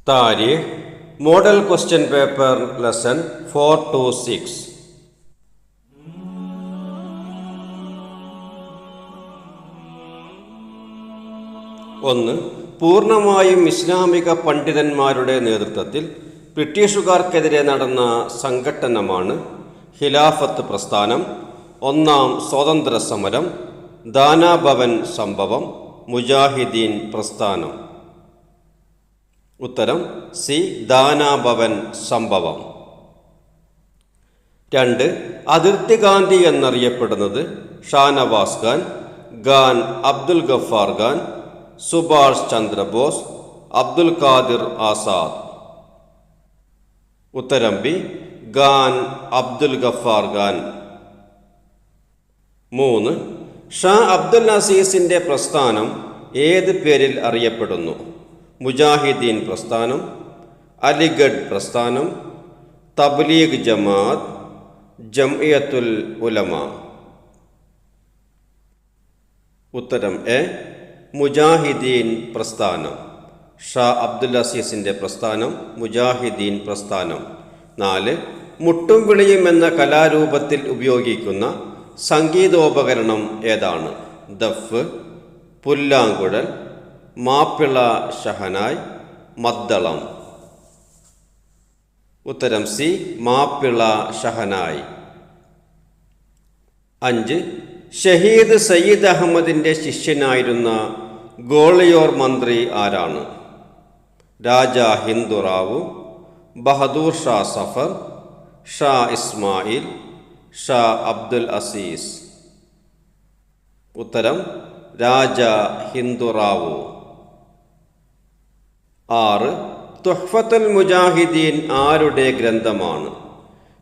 Tariq model question paper lesson 4-6. 1. പൂർണ്ണമായും ഇസ്ലാമിക പണ്ഡിതന്മാരുടെ നേതൃത്വത്തിൽ ബ്രിട്ടീഷുകാർക്കെതിരെ നടന്ന സംഘട്ടനമാണ് ഖിലാഫത്ത് പ്രസ്ഥാനം. ഒന്നാം സ്വാതന്ത്ര്യ സമരം, ദാനാഭവൻ സംഭവം, മുജാഹിദീൻ പ്രസ്ഥാനം. ഉത്തരം സി, ദാനാഭവൻ സംഭവം. 2. അതിർത്തി ഗാന്ധി എന്നറിയപ്പെടുന്നത് ഷാനവാസ് ഖാൻ, ഖാൻ അബ്ദുൽ ഗഫാർ ഖാൻ, സുഭാഷ് ചന്ദ്രബോസ്, അബ്ദുൽ ഖാദിർ ആസാദ്. ഉത്തരം ബി, ഖാൻ അബ്ദുൽ ഗഫാർ ഖാൻ. 3. ഷാ അബ്ദുൽ അസീസിൻ്റെ പ്രസ്ഥാനം ഏത് പേരിൽ അറിയപ്പെടുന്നു? മുജാഹിദീൻ പ്രസ്ഥാനം, അലിഗഡ് പ്രസ്ഥാനം, തബ്ലീഗ് ജമാഅത്ത്, ജംഇയ്യത്തുൽ ഉലമ. ഉത്തരം എ, മുജാഹിദീൻ പ്രസ്ഥാനം. ഷാ അബ്ദുൽ അസീസിൻ്റെ പ്രസ്ഥാനം മുജാഹിദീൻ പ്രസ്ഥാനം. 4. മുട്ടും വിളിയും എന്ന കലാരൂപത്തിൽ ഉപയോഗിക്കുന്ന സംഗീതോപകരണം ഏതാണ്? ദഫ്, പുല്ലാങ്കുഴൽ, മാപ്പിള ഷഹനായ്, മദ്ദളം. ഉത്തരം സി, മാപ്പിള ഷഹനായ്. 5. ഷഹീദ് സയ്യിദ് അഹമ്മദിൻ്റെ ശിഷ്യനായിരുന്ന ഗോളിയോർ മന്ത്രി ആരാണ്? രാജാ ഹിന്ദുറാവു, ബഹദൂർ ഷാ സഫർ, ഷാ ഇസ്മായിൽ, ഷാ അബ്ദുൽ അസീസ്. ഉത്തരം രാജാ ഹിന്ദുറാവു. 6. തുഹ്ഫത്തുൽ മുജാഹിദീൻ ആരുടെ ഗ്രന്ഥമാണ്?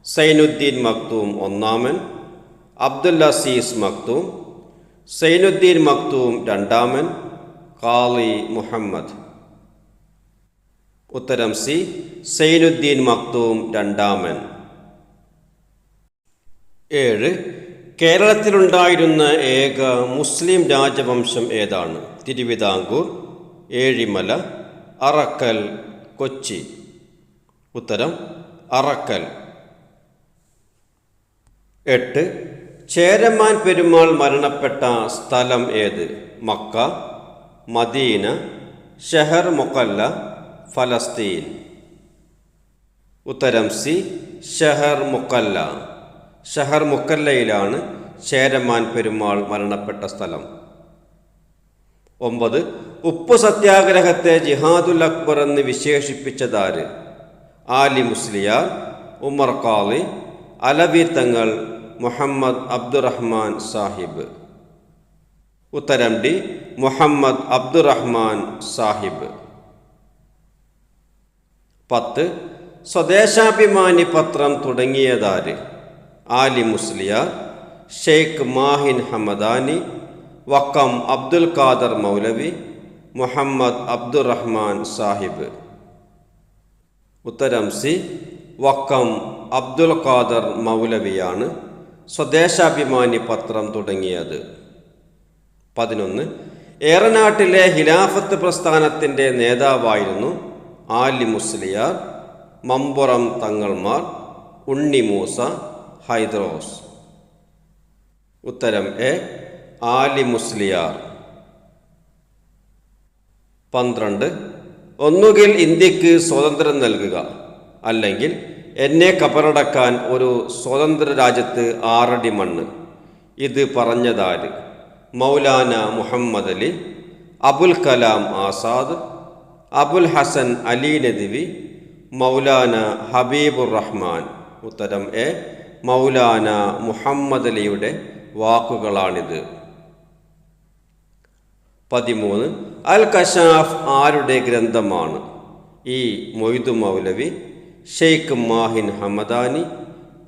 സൈനുദ്ദീൻ മക്തൂം ഒന്നാമൻ, അബ്ദുൽ അസീസ് മക്തൂം, സൈനുദ്ദീൻ മക്തൂം രണ്ടാമൻ, ഖാളി മുഹമ്മദ്. ഉത്തരം സി, സൈനുദ്ദീൻ മക്തൂം രണ്ടാമൻ. 7. കേരളത്തിലുണ്ടായിരുന്ന ഏക മുസ്ലിം രാജവംശം ഏതാണ്? തിരുവിതാംകൂർ, ഏഴിമല, അറക്കൽ, കൊച്ചി. ഉത്തരം അറക്കൽ. 8. ചേരമാൻ പെരുമാൾ മരണപ്പെട്ട സ്ഥലം ഏത്? മക്ക, മദീന, ഷഹർ മുഖല്ല, ഫലസ്തീൻ. ഉത്തരം സി, ഷഹർ മുഖല്ല. ഷഹർ മുക്കല്ലയിലാണ് ചേരമാൻ പെരുമാൾ മരണപ്പെട്ട സ്ഥലം. 9. ഉപ്പു സത്യാഗ്രഹത്തെ ജിഹാദുൽ അക്ബർ എന്ന് വിശേഷിപ്പിച്ചതാര്? ആലി മുസ്ലിയാർ, ഉമർ ഖാളി, അലവി തങ്ങൾ, മുഹമ്മദ് അബ്ദുറഹ്മാൻ സാഹിബ്. ഉത്തരം ഡി, മുഹമ്മദ് അബ്ദുറഹ്മാൻ സാഹിബ്. 10. സ്വദേശാഭിമാനി പത്രം തുടങ്ങിയതാര്? ആലി മുസ്ലിയാർ, ഷെയ്ഖ് മാഹിൻ ഹമദാനി, വക്കം അബ്ദുൽ ഖാദർ മൗലവി, മുഹമ്മദ് അബ്ദുറഹ്മാൻ സാഹിബ്. ഉത്തരം സി, വക്കം അബ്ദുൽ ഖാദർ മൗലവിയാണ് സ്വദേശാഭിമാനി പത്രം തുടങ്ങിയത്. 11. ഏറനാട്ടിലെ ഖിലാഫത്ത് പ്രസ്ഥാനത്തിൻ്റെ നേതാവായിരുന്നു ആലി മുസ്ലിയാർ, മമ്പുറം തങ്ങൾമാർ, ഉണ്ണി മൂസ, ഹൈദ്രോസ്. ഉത്തരം എ, ആലി മുസ്ലിയാർ. 12. ഒന്നുകിൽ ഇന്ത്യക്ക് സ്വാതന്ത്ര്യം നൽകുക, അല്ലെങ്കിൽ എന്നെ കബറടക്കാൻ ഒരു സ്വതന്ത്ര രാജ്യത്ത് 6 അടി മണ്ണ്. ഇത് പറഞ്ഞതാര്? മൗലാന മുഹമ്മദ് അലി, അബുൽ കലാം ആസാദ്, അബുൽ ഹസൻ അലി നദ്വി, മൗലാന ഹബീബുർ റഹ്മാൻ. ഉത്തരം എ, മൗലാന മുഹമ്മദ് അലിയുടെ വാക്കുകളാണിത്. 13. അൽ കശാഫ് ആരുടെ ഗ്രന്ഥമാണ്? ഇ മൊയ്തു മൗലവി, ഷെയ്ഖ് മാഹിൻ ഹമദാനി,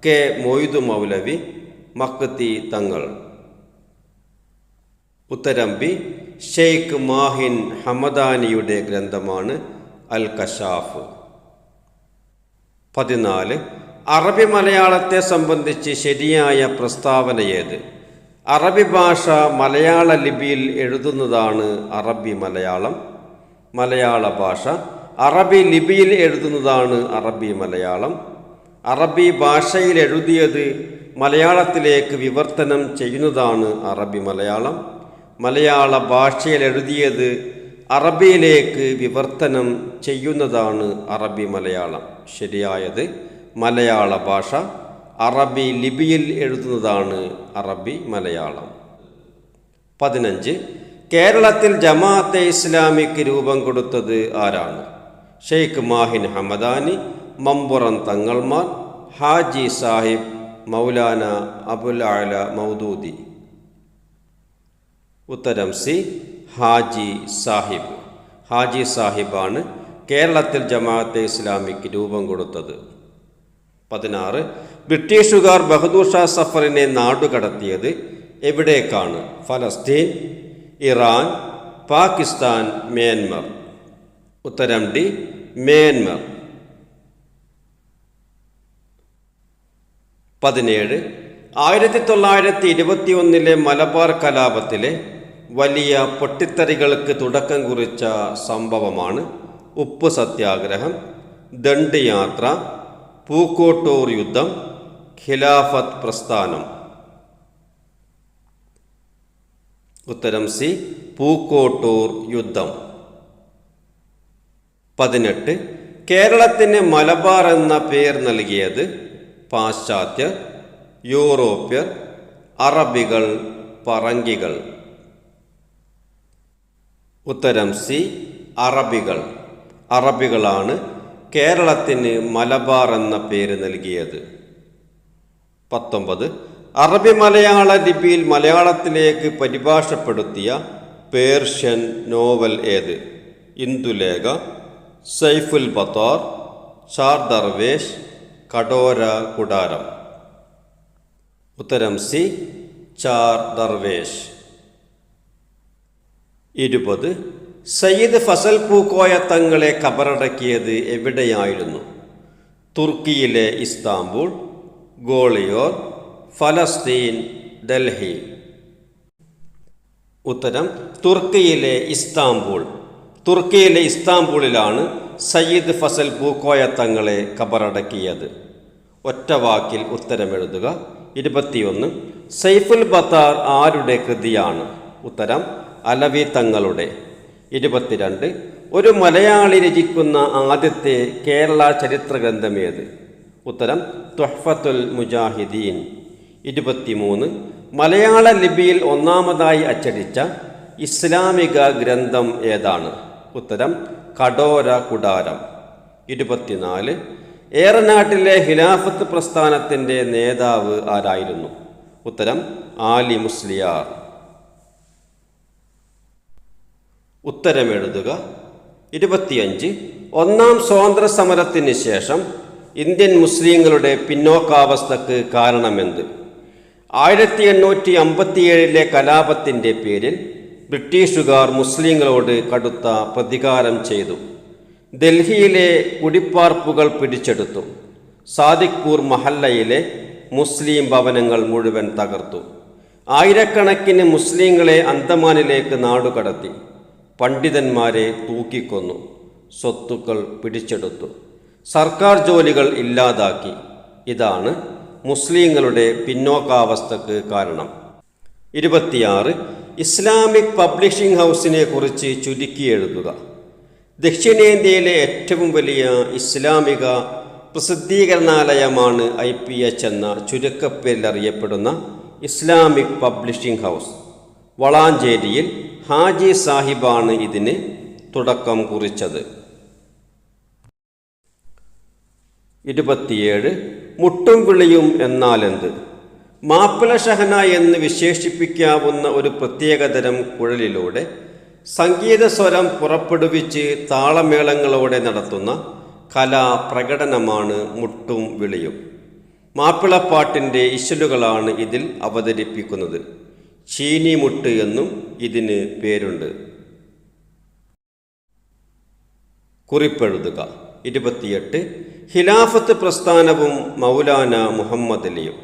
കെ മൊയ്തു മൗലവി, മക്തി തങ്ങൾ. ഉത്തരം ബി, ഷെയ്ഖ് മാഹിൻ ഹമദാനിയുടെ ഗ്രന്ഥമാണ് അൽ കശാഫ്. 14. അറബി മലയാളത്തെ സംബന്ധിച്ച് ശരിയായ പ്രസ്താവന ഏത്? അറബി ഭാഷ മലയാള ലിപിയിൽ എഴുതുന്നതാണ് അറബി മലയാളം. മലയാള ഭാഷ അറബി ലിപിയിൽ എഴുതുന്നതാണ് അറബി മലയാളം. അറബി ഭാഷയിൽ എഴുതിയത് മലയാളത്തിലേക്ക് വിവർത്തനം ചെയ്യുന്നതാണ് അറബി മലയാളം. മലയാള ഭാഷയിൽ എഴുതിയത് അറബിയിലേക്ക് വിവർത്തനം ചെയ്യുന്നതാണ് അറബി മലയാളം. ശരിയായത് മലയാള ഭാഷ അറബി ലിപിയിൽ എഴുതുന്നതാണ് അറബി മലയാളം. 15. കേരളത്തിൽ ജമാഅത്തെ ഇസ്ലാമിക്ക് രൂപം കൊടുത്തത് ആരാണ്? ഷെയ്ഖ് മാഹിൻ ഹമദാനി, മമ്പുറം തങ്ങൾമാർ, ഹാജി സാഹിബ്, മൗലാന അബുൽ അല മൗദൂദി. ഉത്തരം സി, ഹാജി സാഹിബ്. ഹാജി സാഹിബാണ് കേരളത്തിൽ ജമാഅത്തെ ഇസ്ലാമിക്ക് രൂപം കൊടുത്തത്. 16. ബ്രിട്ടീഷുകാർ ബഹദൂർ ഷാ സഫറിനെ നാടുകടത്തിയത് എവിടേക്കാണ്? ഫലസ്തീൻ, ഇറാൻ, പാകിസ്ഥാൻ, മ്യാൻമർ. ഉത്തരം ഡി, മ്യാൻമർ. 17. 1921 മലബാർ കലാപത്തിലെ വലിയ പൊട്ടിത്തെറികൾക്ക് തുടക്കം കുറിച്ച സംഭവമാണ് ഉപ്പ് സത്യാഗ്രഹം, ദണ്ഡ് യാത്ര, പൂക്കോട്ടൂർ യുദ്ധം, ഖിലാഫത്ത് പ്രസ്ഥാനം. ഉത്തരം സി, പൂക്കോട്ടൂർ യുദ്ധം. 18. കേരളത്തിന് മലബാർ എന്ന പേർ നൽകിയത് പാശ്ചാത്യർ, യൂറോപ്യർ, അറബികൾ, പറങ്കികൾ. ഉത്തരം സി, അറബികൾ. അറബികളാണ് കേരളത്തിന് മലബാർ എന്ന പേര് നൽകിയത്. 19. അറബി മലയാള ലിപിയിൽ മലയാളത്തിലേക്ക് പരിഭാഷപ്പെടുത്തിയ പേർഷ്യൻ നോവൽ ഏത്? ഇന്ദുലേഖ, സൈഫുൽ ബത്താർ, ചാർ ദർവേഷ്, കടോര കുടാരം. ഉത്തരം സി, ചാർ ദർവേഷ്. 20. സയ്യിദ് ഫസൽ പൂക്കോയ തങ്ങളെ കബറടക്കിയത് എവിടെയായിരുന്നു? തുർക്കിയിലെ ഇസ്താംബൂൾ, ഗോളിയോർ, ഫലസ്തീൻ, ഡൽഹി. ഉത്തരം തുർക്കിയിലെ ഇസ്താംബൂൾ. തുർക്കിയിലെ ഇസ്താംബൂളിലാണ് സയ്യിദ് ഫസൽ പൂക്കോയ തങ്ങളെ കബറടക്കിയത്. ഒറ്റ വാക്കിൽ ഉത്തരമെഴുതുക. 21. സൈഫുൽ ബത്താർ ആരുടെ കൃതിയാണ്? ഉത്തരം അലവി തങ്ങളുടെ. 22. ഒരു മലയാളി രചിക്കുന്ന ആദ്യത്തെ കേരള ചരിത്ര ഗ്രന്ഥമേത്? ഉത്തരം തുഹ്ഫത്തുൽ മുജാഹിദീൻ. 23. മലയാള ലിപിയിൽ ഒന്നാമതായി അച്ചടിച്ച ഇസ്ലാമിക ഗ്രന്ഥം ഏതാണ്? ഉത്തരം കടോര കുടാരം. 24. ഏറനാട്ടിലെ ഖിലാഫത്ത് പ്രസ്ഥാനത്തിൻ്റെ നേതാവ് ആരായിരുന്നു? ഉത്തരം ആലി മുസ്ലിയാർ. ഉത്തരമെഴുതുക. 25. ഒന്നാം സ്വാതന്ത്ര്യ സമരത്തിന് ശേഷം ഇന്ത്യൻ മുസ്ലിങ്ങളുടെ പിന്നോക്കാവസ്ഥക്ക് കാരണമെന്ത്? 1857 കലാപത്തിൻ്റെ പേരിൽ ബ്രിട്ടീഷുകാർ മുസ്ലിങ്ങളോട് കടുത്ത പ്രതികാരം ചെയ്തു. ഡൽഹിയിലെ കുടിപ്പാർപ്പുകൾ പിടിച്ചെടുത്തു. സാദിഖ്പൂർ മഹല്ലയിലെ മുസ്ലിം ഭവനങ്ങൾ മുഴുവൻ തകർത്തു. ആയിരക്കണക്കിന് മുസ്ലിങ്ങളെ അന്തമാനിലേക്ക് നാടുകടത്തി. പണ്ഡിതന്മാരെ തൂക്കിക്കൊന്നു. സ്വത്തുക്കൾ പിടിച്ചെടുത്തു. സർക്കാർ ജോലികൾ ഇല്ലാതാക്കി. ഇതാണ് മുസ്ലിങ്ങളുടെ പിന്നോക്കാവസ്ഥക്ക് കാരണം. 26. ഇസ്ലാമിക് പബ്ലിഷിംഗ് ഹൗസിനെ കുറിച്ച് ചുരുക്കി എഴുതുക. ദക്ഷിണേന്ത്യയിലെ ഏറ്റവും വലിയ ഇസ്ലാമിക പ്രസിദ്ധീകരണാലയമാണ് IPH എന്ന ചുരുക്കപ്പേരിൽ അറിയപ്പെടുന്ന ഇസ്ലാമിക് പബ്ലിഷിംഗ് ഹൗസ്. വളാഞ്ചേരിയിൽ ഹാജി സാഹിബാണ് ഇതിന് തുടക്കം കുറിച്ചത്. 27. മുട്ടും വിളിയും എന്നാലെന്ത്? മാപ്പിള ഷഹന എന്ന് വിശേഷിപ്പിക്കാവുന്ന ഒരു പ്രത്യേകതരം കുഴലിലൂടെ സംഗീതസ്വരം പുറപ്പെടുവിച്ച് താളമേളങ്ങളോടെ നടത്തുന്ന കലാപ്രകടനമാണ് മുട്ടും വിളിയും. മാപ്പിളപ്പാട്ടിൻ്റെ ഇശലുകളാണ് ഇതിൽ അവതരിപ്പിക്കുന്നത്. ചീനിമുട്ട് എന്നും ഇതിന് പേരുണ്ട്. കുറിപ്പെഴുതുക. 28. ഖിലാഫത്ത് പ്രസ്ഥാനവും മൗലാന മുഹമ്മദ് അലിയും.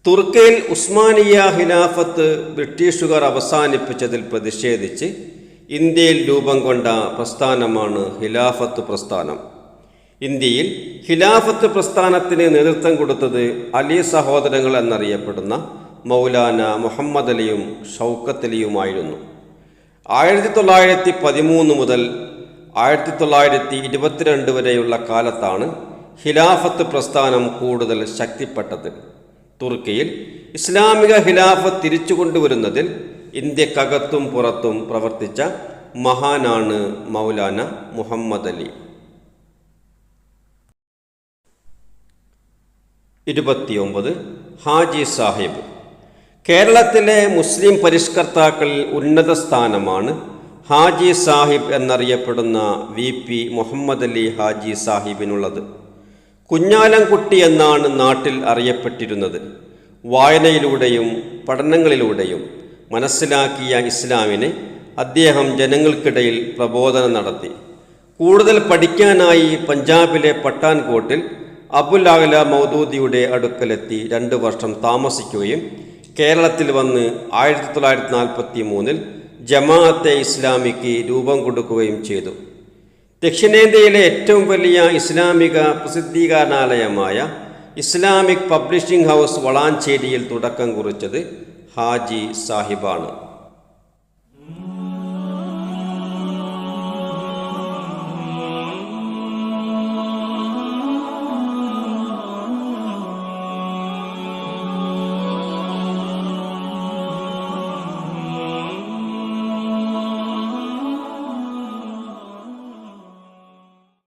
തുർക്കിയിൽ ഉസ്മാനിയ ഖിലാഫത്ത് ബ്രിട്ടീഷുകാർ അവസാനിപ്പിച്ചതിൽ പ്രതിഷേധിച്ച് ഇന്ത്യയിൽ രൂപം കൊണ്ട പ്രസ്ഥാനമാണ് ഖിലാഫത്ത് പ്രസ്ഥാനം. ഇന്ത്യയിൽ ഖിലാഫത്ത് പ്രസ്ഥാനത്തിന് നേതൃത്വം കൊടുത്തത് അലി സഹോദരങ്ങൾ എന്നറിയപ്പെടുന്ന മൗലാന മുഹമ്മദ് അലിയും ഷൗക്കത്ത് അലിയുമായിരുന്നു. 1913 മുതൽ 1922 വരെയുള്ള കാലത്താണ് ഖിലാഫത്ത് പ്രസ്ഥാനം കൂടുതൽ ശക്തിപ്പെട്ടത്. തുർക്കിയിൽ ഇസ്ലാമിക ഖിലാഫത്ത് തിരിച്ചു കൊണ്ടുവരുന്നതിൽ ഇന്ത്യക്കകത്തും പുറത്തും പ്രവർത്തിച്ച മഹാനാണ് മൗലാന മുഹമ്മദ് അലി. 29. ഹാജി സാഹിബ്. കേരളത്തിലെ മുസ്ലിം പരിഷ്കർത്താക്കളിൽ ഉന്നത സ്ഥാനമാണ് ഹാജി സാഹിബ് എന്നറിയപ്പെടുന്ന VP മുഹമ്മദ് അലി ഹാജി സാഹിബിനുള്ളത്. കുഞ്ഞാലംകുട്ടി എന്നാണ് നാട്ടിൽ അറിയപ്പെട്ടിരുന്നത്. വായനയിലൂടെയും പഠനങ്ങളിലൂടെയും മനസ്സിലാക്കിയ ഇസ്ലാമിനെ അദ്ദേഹം ജനങ്ങൾക്കിടയിൽ പ്രബോധനം നടത്തി. കൂടുതൽ പഠിക്കാനായി പഞ്ചാബിലെ പഠാൻകോട്ടിൽ അബുൽ അഅ്ല മൗദൂദിയുടെ അടുക്കലെത്തി 2 വർഷം താമസിക്കുകയും കേരളത്തിൽ വന്ന് 1943 ജമാഅത്തെ ഇസ്ലാമിക്ക് രൂപം കൊടുക്കുകയും ചെയ്തു. ദക്ഷിണേന്ത്യയിലെ ഏറ്റവും വലിയ ഇസ്ലാമിക പ്രസിദ്ധീകരണാലയമായ ഇസ്ലാമിക് പബ്ലിഷിംഗ് ഹൗസ് വളാഞ്ചേരിയിൽ തുടക്കം കുറിച്ചത് ഹാജി സാഹിബാണ്.